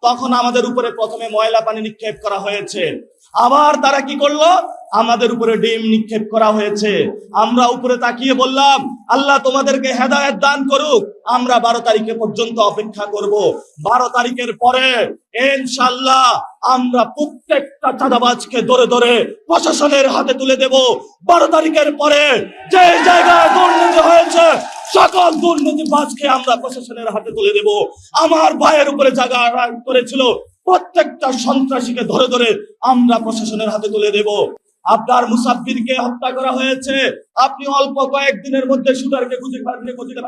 তখন আমাদের উপরে প্রথমে ময়লা পানি নিক্ষেপ করা হয়েছে, আবার তারা কি করলো, আমাদের উপরে ডিম নিক্ষেপ করা হয়েছে। আমরা উপরে তাকিয়ে বললাম, আল্লাহ তোমাদেরকে হেদায়েত দান করুক, আমরা 12 তারিখে পর্যন্ত অপেক্ষা করব। 12 তারিখের পরে ইনশাআল্লাহ আমরা প্রত্যেকটা চাঁদাবাজকে ধরে ধরে প্রশাসনের হাতে তুলে দেব। 12 তারিখের পরে যে জায়গায় দুর্নীতি হয়েছে সকল দুর্নীতিবাজকে আমরা প্রশাসনের হাতে তুলে দেব। আমার ভাইয়ের উপরে জায়গা করেছিল প্রত্যেকটা সন্ত্রাসীকে ধরে ধরে আমরা প্রশাসনের হাতে তুলে দেব। আপনার মুসাফিরকে হত্যা করা হয়েছে, আপনি অল্প কয়েকদিনের মধ্যে শুটারকে খুঁজে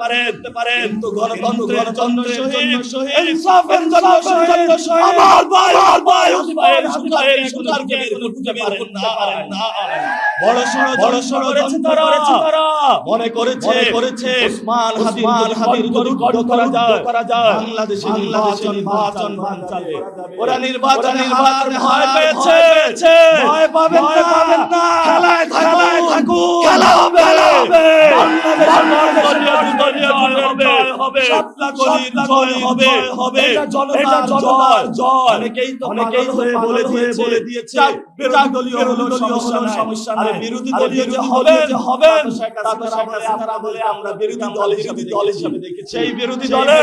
পারেন, তো গণতন্ত্রের জন্য শহীদ, ইনসাফের জন্য শহীদ, আমার ভাই শুটারকে খুঁজে পারেন না। বড় সড় তারা মনে করেছে ওসমান হাদির গড় করা যায়, বাংলাদেশে নির্বাচন ভাঙবে। ওরা নির্বাচনে ভয় পেয়েছে, ভয় পাবেন না, খেলায় থাকুন, খেলা হবে, এটা জনতার জয়। অনেকেই হয়ে বলে দিয়েছে বিরোধী দলীয় সমস্যা নাই, বিরোধী দলীয় যে হবে তারা বলে আমরা বিরোধী দল হিসেবে দেখেছি। সেই বিরোধী দলে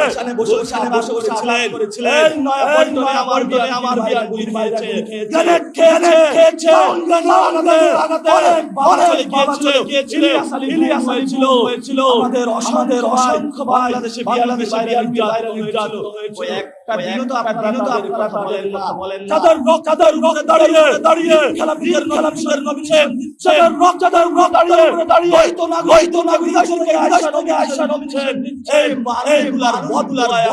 ওখানে বসে করেছিলেন নয়াপল্টনে আমার বিয়ার গুলি খেয়েছে, ইলিয়াস হয়েছিল, আমাদের অসংখ্য বাংলাদেশে একটা দিনও আপনারা বলেন না। চাদর রক্তে দাঁড়িয়ে খেলাপিদের নবীছেন, চাদর রক্তে দাঁড়িয়ে হয়তো না বিদেশ থেকে আয়েশা নবীছেন। এই মানেগুলার বদলায়